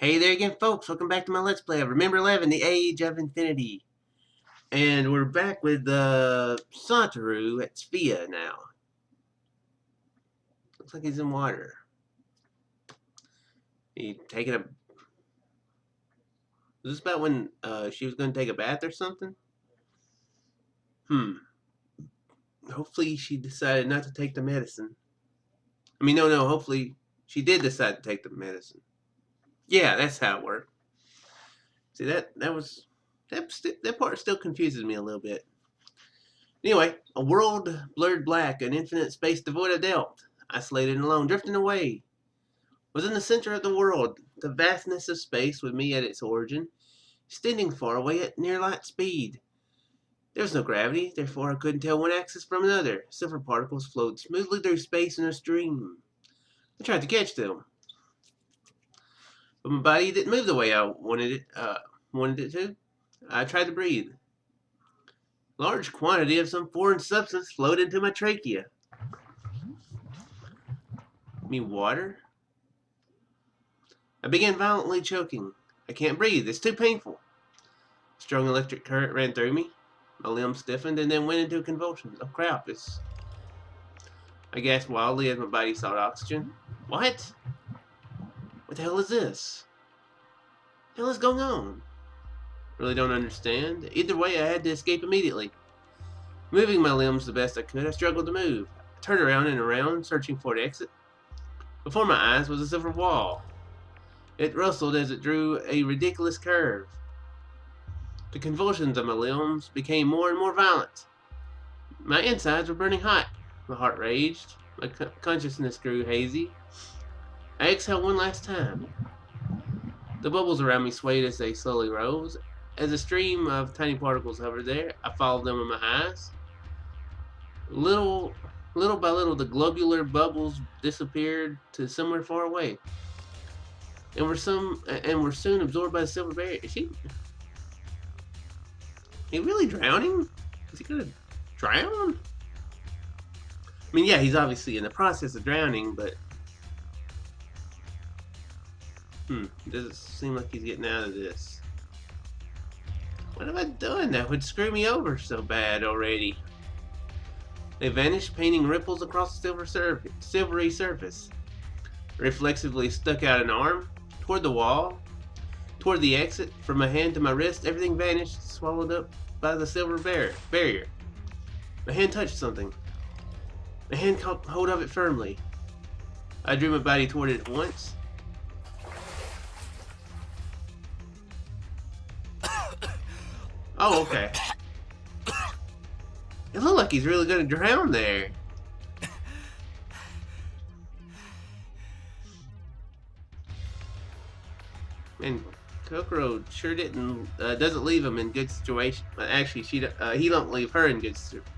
Hey there again, folks. Welcome back to my Let's Play of Remember11, The Age of Infinity. And we're back with Satoru at Sphia now. Looks like he's in water. He taking a... Was this about when she was going to take a bath or something? Hopefully she decided not to take the medicine. No, hopefully she did decide to take the medicine. Yeah, that's how it worked. See, that part still confuses me a little bit. Anyway, a world blurred black, an infinite space devoid of depth, isolated and alone, drifting away, was in the center of the world, the vastness of space with me at its origin, extending far away at near light speed. There was no gravity, therefore I couldn't tell one axis from another. Silver particles flowed smoothly through space in a stream. I tried to catch them, but my body didn't move the way I wanted it to. I tried to breathe. Large quantity of some foreign substance flowed into my trachea. You mean water? I began violently choking. I can't breathe. It's too painful. Strong electric current ran through me. My limbs stiffened and then went into convulsions. Oh crap, I gasped wildly as my body sought oxygen. What? What the hell is this? What the hell is going on? Really don't understand. Either way, I had to escape immediately. Moving my limbs the best I could, I struggled to move. I turned around and around, searching for an exit. Before my eyes was a silver wall. It rustled as it drew a ridiculous curve. The convulsions of my limbs became more and more violent. My insides were burning hot. My heart raged. My consciousness grew hazy. I exhaled one last time. The bubbles around me swayed as they slowly rose. As a stream of tiny particles hovered there, I followed them with my eyes. Little by little, the globular bubbles disappeared to somewhere far away, and were soon absorbed by the silver barrier. Is he really drowning? Is he gonna drown? Yeah, he's obviously in the process of drowning, but doesn't seem like he's getting out of this. What have I done that would screw me over so bad already? They vanished, painting ripples across the silvery surface. Reflexively stuck out an arm, toward the wall, toward the exit. From my hand to my wrist, everything vanished, swallowed up by the silver barrier. My hand touched something. My hand caught hold of it firmly. I drew my body toward it at once. Oh, okay. It looked like he's really going to drown there. And Kokoro sure doesn't leave him in good situation. Actually, he don't leave her in good situation.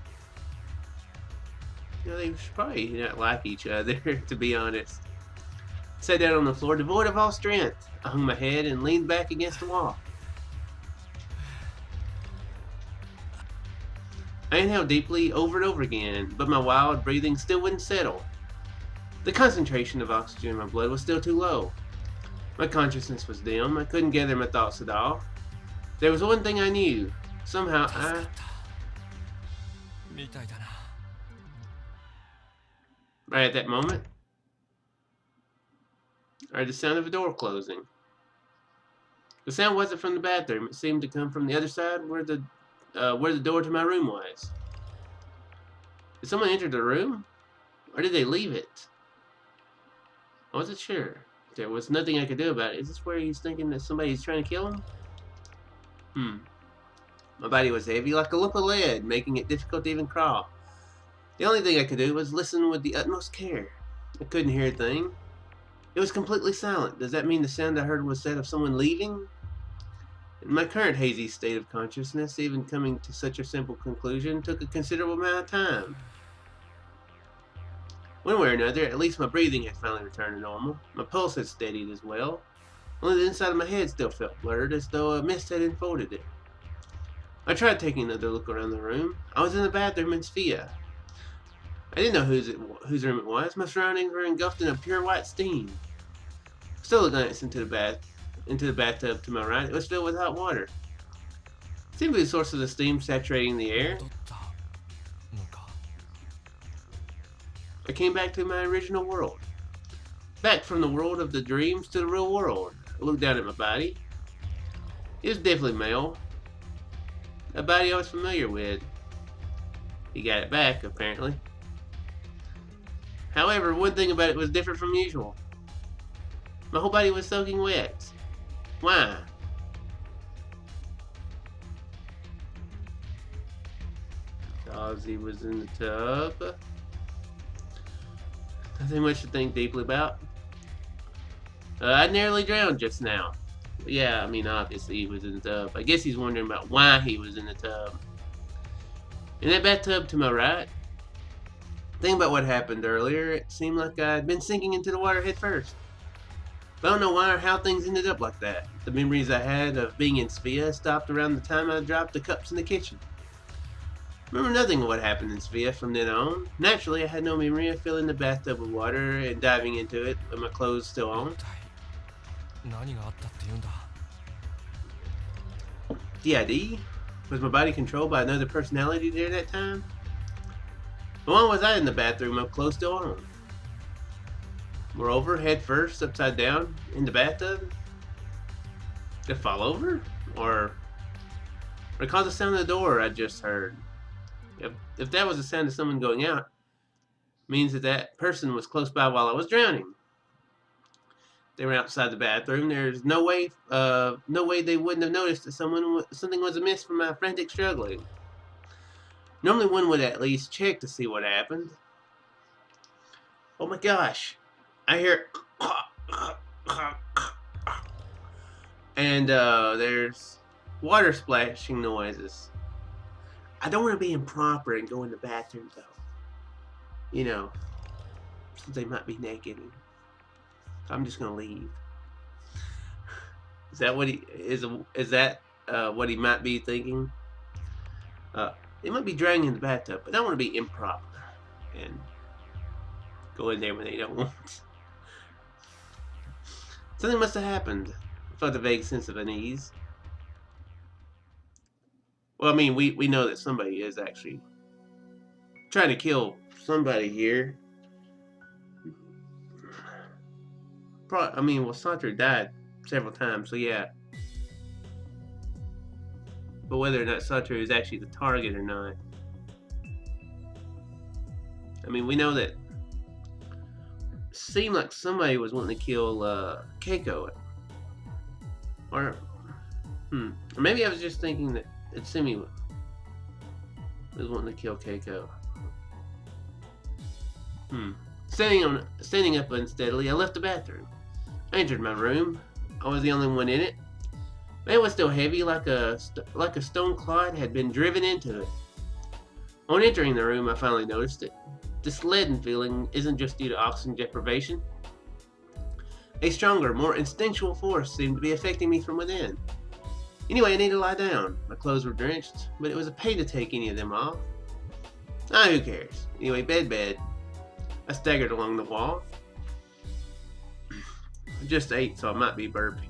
They should probably not like each other, to be honest. I sat down on the floor, devoid of all strength. I hung my head and leaned back against the wall. I inhaled deeply over and over again, but my wild breathing still wouldn't settle. The concentration of oxygen in my blood was still too low. My consciousness was dim. I couldn't gather my thoughts at all. There was one thing I knew. Somehow right at that moment, I heard the sound of a door closing. The sound wasn't from the bathroom. It seemed to come from the other side where the door to my room was. Did someone enter the room? Or did they leave it? I wasn't sure. There was nothing I could do about it. Is this where he's thinking that somebody's trying to kill him? My body was heavy like a lump of lead, making it difficult to even crawl. The only thing I could do was listen with the utmost care. I couldn't hear a thing. It was completely silent. Does that mean the sound I heard was that of someone leaving? In my current hazy state of consciousness, even coming to such a simple conclusion took a considerable amount of time. One way or another, at least my breathing had finally returned to normal. My pulse had steadied as well. Only the inside of my head still felt blurred, as though a mist had enfolded it. I tried taking another look around the room. I was in the bathroom in Sphia. I didn't know whose room it was. My surroundings were engulfed in a pure white steam. Still a glance into the bath. into the bathtub to my right. It was filled with hot water. It seemed to be the source of the steam saturating the air. I came back to my original world. Back from the world of the dreams to the real world. I looked down at my body. It was definitely male. A body I was familiar with. He got it back, apparently. However, one thing about it was different from usual. My whole body was soaking wet. Why? Because he was in the tub. Nothing much to think deeply about. I nearly drowned just now. Yeah, I mean, obviously he was in the tub. I guess he's wondering about why he was in the tub. In that bathtub to my right, thinking about what happened earlier, it seemed like I'd been sinking into the water head first. But I don't know why or how things ended up like that. The memories I had of being in Svea stopped around the time I dropped the cups in the kitchen. I remember nothing of what happened in Svea from then on. Naturally, I had no memory of filling the bathtub with water and diving into it with my clothes still on. DID? Was my body controlled by another personality during that time? Why was I in the bathroom with clothes still on? Moreover, head first, upside down, in the bathtub? Did I fall over? Or recall the sound of the door I just heard? If that was the sound of someone going out, means that that person was close by while I was drowning. They were outside the bathroom. There's no way they wouldn't have noticed that something was amiss from my frantic struggling. Normally one would at least check to see what happened. Oh my gosh. I hear and there's water splashing noises. I don't want to be improper and go in the bathroom though. You know, since they might be naked. I'm just gonna leave. Is that what he is? Is that what he might be thinking? They might be drowning in the bathtub, but I don't want to be improper and go in there when they don't want. Something must have happened. I felt a vague sense of unease. Well, I mean, we know that somebody is actually trying to kill somebody here. I mean, well, Satoru died several times, so yeah. But whether or not Satoru is actually the target or not. I mean, we know that it seemed like somebody was wanting to kill Keiko. Or maybe I was just thinking that Simi was wanting to kill Keiko. Standing up unsteadily, I left the bathroom. I entered my room. I was the only one in it. It was still heavy, like a stone clod had been driven into it. On entering the room, I finally noticed it. This leaden feeling isn't just due to oxygen deprivation. A stronger, more instinctual force seemed to be affecting me from within. Anyway, I needed to lie down. My clothes were drenched, but it was a pain to take any of them off. Who cares? Anyway, bed. I staggered along the wall. I just ate, so I might be burping.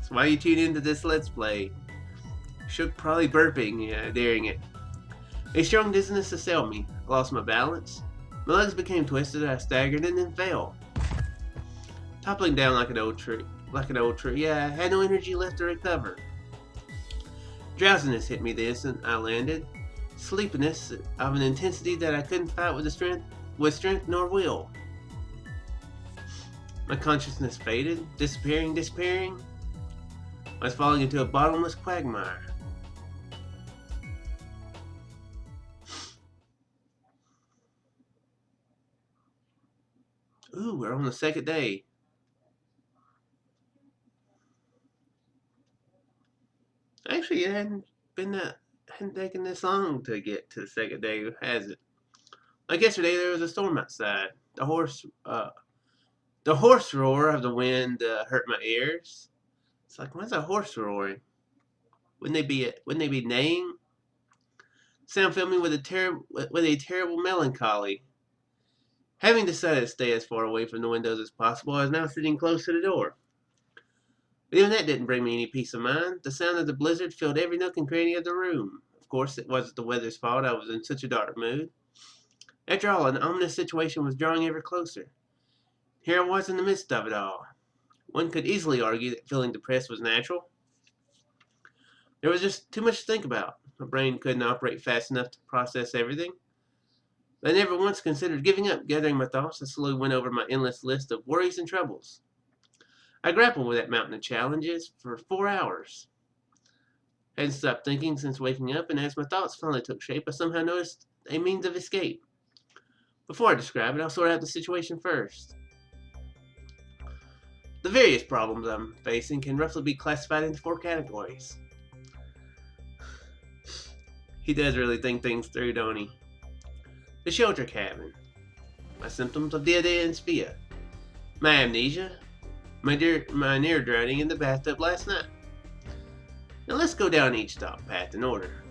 So why you tune into this Let's Play? Shook, probably burping during it. A strong dizziness assailed me. I lost my balance. My legs became twisted. I staggered and then fell, toppling down like an old tree. I had no energy left to recover. Drowsiness hit me the instant I landed. Sleepiness of an intensity that I couldn't fight with strength nor will. My consciousness faded, disappearing. I was falling into a bottomless quagmire. Ooh, we're on the second day. Actually, it hadn't taken this long to get to the second day, has it? Like yesterday, there was a storm outside. The hoarse roar of the wind hurt my ears. It's like, why's a horse roaring? Wouldn't they be neighing? Sound filled me with a terrible melancholy. Having decided to stay as far away from the windows as possible, I was now sitting close to the door. But even that didn't bring me any peace of mind. The sound of the blizzard filled every nook and cranny of the room. Of course, it wasn't the weather's fault I was in such a dark mood. After all, an ominous situation was drawing ever closer. Here I was in the midst of it all. One could easily argue that feeling depressed was natural. There was just too much to think about. My brain couldn't operate fast enough to process everything. I never once considered giving up. Gathering my thoughts, I slowly went over my endless list of worries and troubles. I grappled with that mountain of challenges for 4 hours. I hadn't stopped thinking since waking up, and as my thoughts finally took shape, I somehow noticed a means of escape. Before I describe it, I'll sort out the situation first. The various problems I'm facing can roughly be classified into 4 categories. He does really think things through, don't he? The shelter cabin, my symptoms of dyspnea, my amnesia, my near drowning in the bathtub last night. Now let's go down each thought path in order.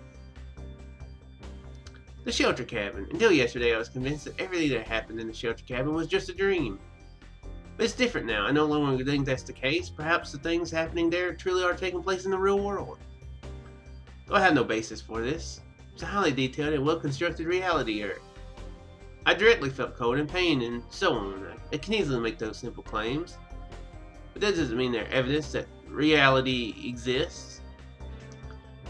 The shelter cabin. Until yesterday I was convinced that everything that happened in the shelter cabin was just a dream. But it's different now. I no longer think that's the case. Perhaps the things happening there truly are taking place in the real world. Though I have no basis for this. It's a highly detailed and well-constructed reality here. I directly felt cold and pain and so on. I can easily make those simple claims. But that doesn't mean they're evidence that reality exists.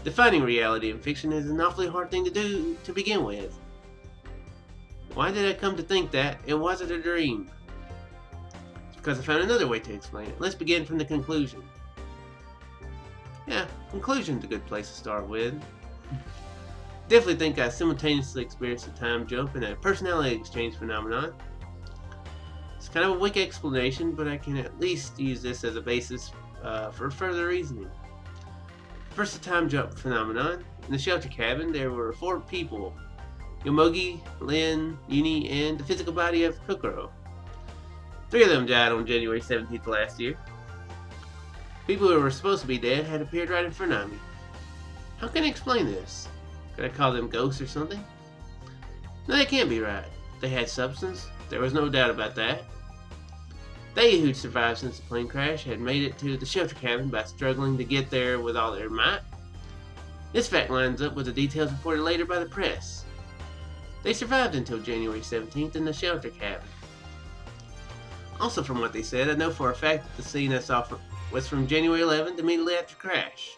Defining reality in fiction is an awfully hard thing to do to begin with. Why did I come to think that, and was it a dream? It's because I found another way to explain it. Let's begin from the conclusion. Yeah, conclusion's a good place to start with. Definitely think I simultaneously experienced a time jump and a personality exchange phenomenon. It's kind of a weak explanation, but I can at least use this as a basis for further reasoning. First, the time jump phenomenon. In the shelter cabin, there were 4 people: Yomogi, Lin, Uni, and the physical body of Kokoro. 3 of them died on January 17th last year. People who were supposed to be dead had appeared right in front of me. How can I explain this? Could I call them ghosts or something? No, that can't be right. They had substance. There was no doubt about that. They who'd survived since the plane crash had made it to the shelter cabin by struggling to get there with all their might. This fact lines up with the details reported later by the press. They survived until January 17th in the shelter cabin. Also, from what they said, I know for a fact that the scene I saw was from January 11th, immediately after the crash.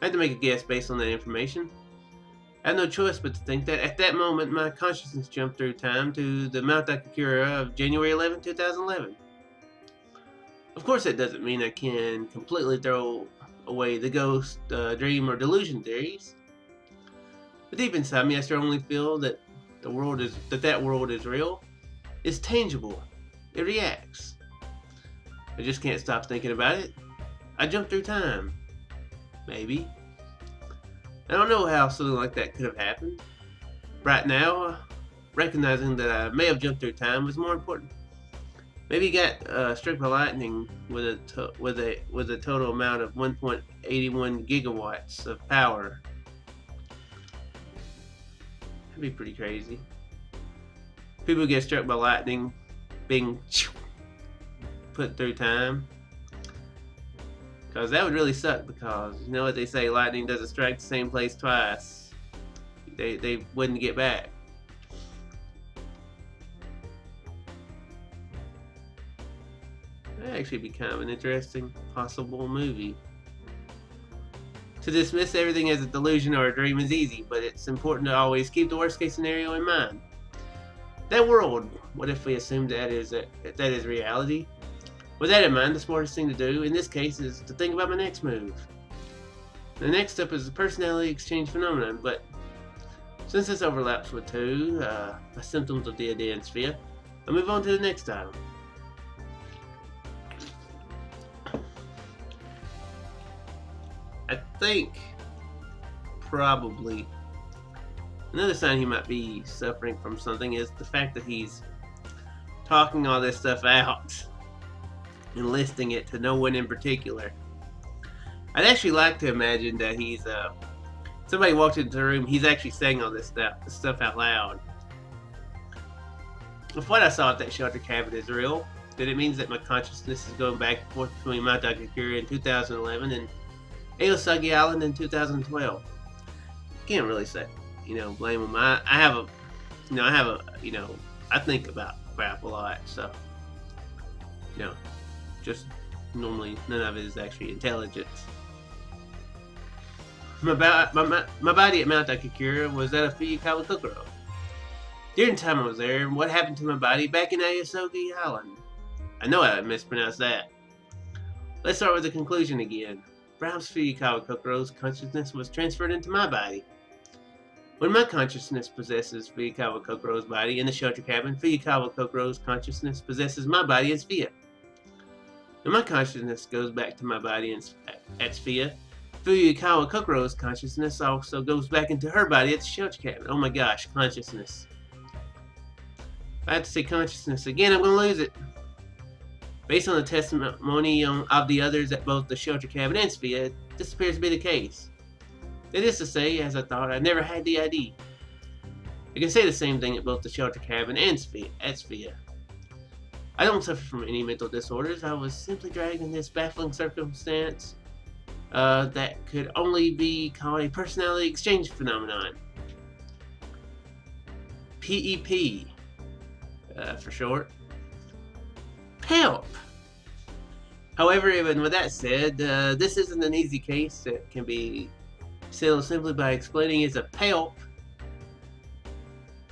I had to make a guess based on that information. I had no choice but to think that at that moment my consciousness jumped through time to the Mount Akakura of January 11, 2011. Of course, that doesn't mean I can completely throw away the ghost, dream, or delusion theories. But deep inside me, I strongly feel that that world is real. It's tangible. It reacts. I just can't stop thinking about it. I jumped through time. Maybe. I don't know how something like that could have happened. Right now, recognizing that I may have jumped through time was more important. Maybe he got struck by lightning with a total amount of 1.81 gigawatts of power. That'd be pretty crazy. People get struck by lightning being put through time. Because that would really suck, because you know what they say, lightning doesn't strike the same place twice. They wouldn't get back. That'd actually be kind of an interesting possible movie. To dismiss everything as a delusion or a dream is easy, but it's important to always keep the worst case scenario in mind. That world, what if we assume that is reality? With that in mind, the smartest thing to do in this case is to think about my next move. The next step is the personality exchange phenomenon, but since this overlaps with 2, my symptoms of dyspnea, I'll move on to the next item. I think probably another sign he might be suffering from something is the fact that he's talking all this stuff out and listing it to no one in particular. I'd actually like to imagine that he's somebody walked into the room, he's actually saying all this stuff out loud. If what I saw at that shelter cabin is real, then it means that my consciousness is going back and forth between Mount Akakura in 2011 and Aosagi Island in 2012. Can't really say, blame them. I think about crap a lot, so, just normally none of it is actually intelligence. My body at Mount Akakura was that of Fuyukawa Kokoro. During the time I was there, what happened to my body back in Aosogi Island? I know I mispronounced that. Let's start with the conclusion again. Perhaps Fuyukawa Kokoro's consciousness was transferred into my body. When my consciousness possesses Fuyukawa Kokoro's body in the shelter cabin, Fuyukawa Kokoro's consciousness possesses my body in Sphia. When my consciousness goes back to my body at Sphia, Fuyukawa Kokoro's consciousness also goes back into her body at the shelter cabin. Oh my gosh, consciousness. If I have to say consciousness again, I'm going to lose it. Based on the testimony of the others at both the shelter cabin and Sphia, this appears to be the case. That is to say, as I thought, I never had the ID. I can say the same thing at both the shelter cabin and Sphia. I don't suffer from any mental disorders. I was simply dragged in this baffling circumstance that could only be called a personality exchange phenomenon. PEP, for short. Help! However, even with that said, this isn't an easy case that can be settled simply by explaining it's a PELP.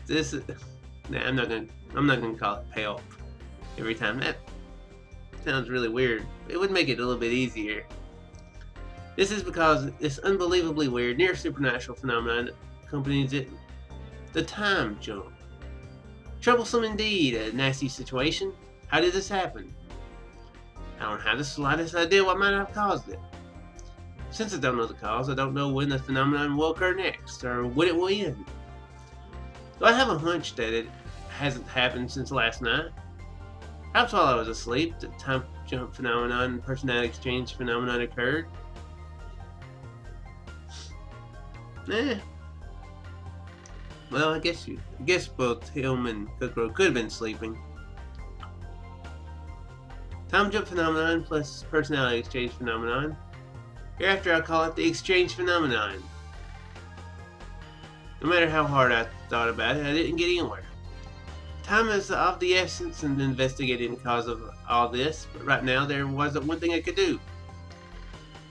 I'm not gonna call it PELP every time. That sounds really weird. It would make it a little bit easier. This is because this unbelievably weird, near supernatural phenomenon accompanies it, the time jump. Troublesome indeed, a nasty situation. How did this happen? I don't have the slightest idea what might have caused it. Since I don't know the cause, I don't know when the phenomenon will occur next, or when it will end. Though I have a hunch that it hasn't happened since last night. Perhaps while I was asleep, the time jump phenomenon and personality exchange phenomenon occurred. Well, I guess both him and Kokoro could have been sleeping. Time jump phenomenon plus personality exchange phenomenon. Hereafter I'll call it the exchange phenomenon. No matter how hard I thought about it, I didn't get anywhere. Time is of the essence in investigating the cause of all this, but right now there wasn't one thing I could do.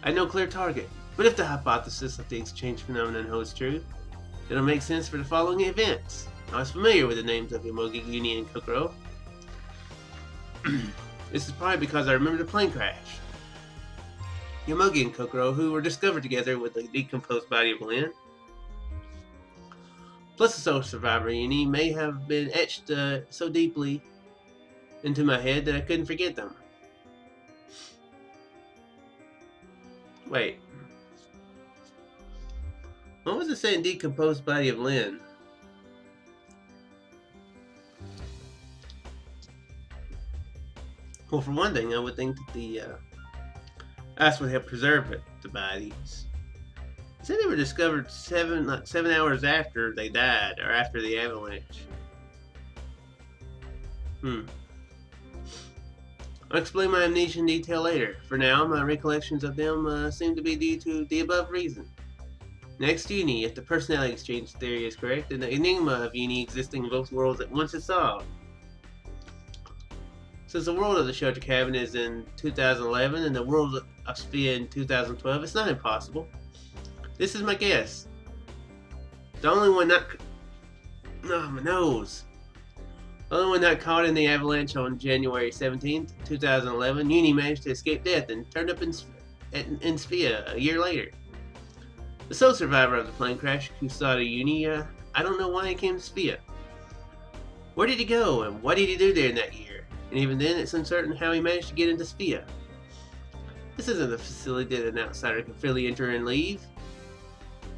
I had no clear target, but if the hypothesis of the exchange phenomenon holds true, it'll make sense for the following events. I was familiar with the names of Yomogi, Uni, and Kokoro. This is probably because I remember the plane crash. Yomogi and Kokoro, who were discovered together with the decomposed body of Lin, plus the sole survivor Uni, may have been etched so deeply into my head that I couldn't forget them. Wait. What was it saying, decomposed body of Lin? Well, for one thing, I would think that the ice would have preserved the bodies. It said they were discovered 7 hours after they died, or after the avalanche. I'll explain my amnesia in detail later. For now, my recollections of them seem to be due to the above reason. Next, Uni, if the personality exchange theory is correct, then the enigma of Uni existing in both worlds at once is solved. Since the world of the shelter cabin is in 2011 and the world of Sphia in 2012, it's not impossible. This is my guess. The only one not... Oh, my nose. The only one not caught in the avalanche on January 17th, 2011, Uni managed to escape death and turned up in Sphia a year later. The sole survivor of the plane crash, Kusada Uni, I don't know why he came to Sphia. Where did he go and what did he do there in that year? And even then, it's uncertain how he managed to get into Sphia. This isn't a facility that an outsider can freely enter and leave.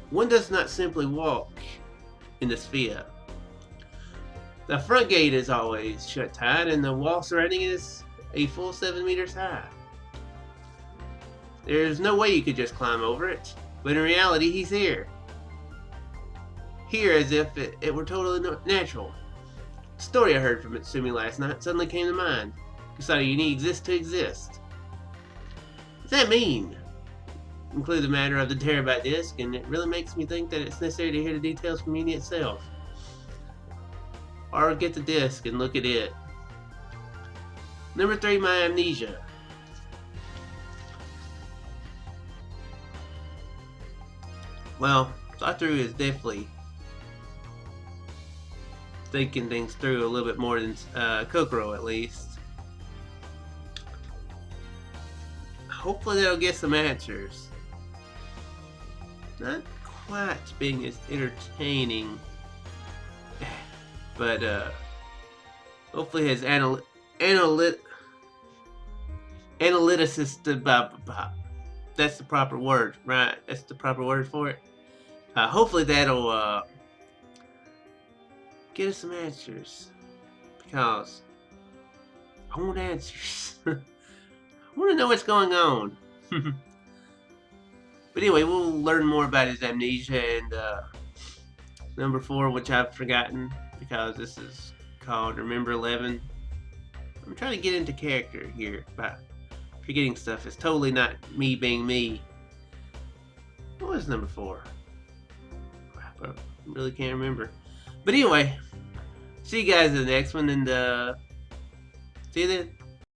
One does not simply walk into Sphia. The front gate is always shut tight, and the wall surrounding it is a full 7 meters high. There's no way you could just climb over it, but in reality, he's here. Here as if it were totally natural. The story I heard from Mitsumi last night suddenly came to mind. Decided you need exist to exist. What does that mean? Include the matter of the terabyte disk, and it really makes me think that it's necessary to hear the details from Uni itself. Or get the disk and look at it. Number 3, my amnesia. Well, Satoru is definitely thinking things through a little bit more than Kokoro, at least. Hopefully they'll get some answers. Not quite being as entertaining, but hopefully his analyticist, that's the proper word, right? That's the proper word for it. Hopefully that'll get us some answers, because I want answers. I want to know what's going on. But anyway, we'll learn more about his amnesia and number 4, which I've forgotten because this is called Remember11. I'm trying to get into character here by forgetting stuff. It's totally not me being me. What was number 4? Crap, I really can't remember. But anyway, see you guys in the next one, and see you then.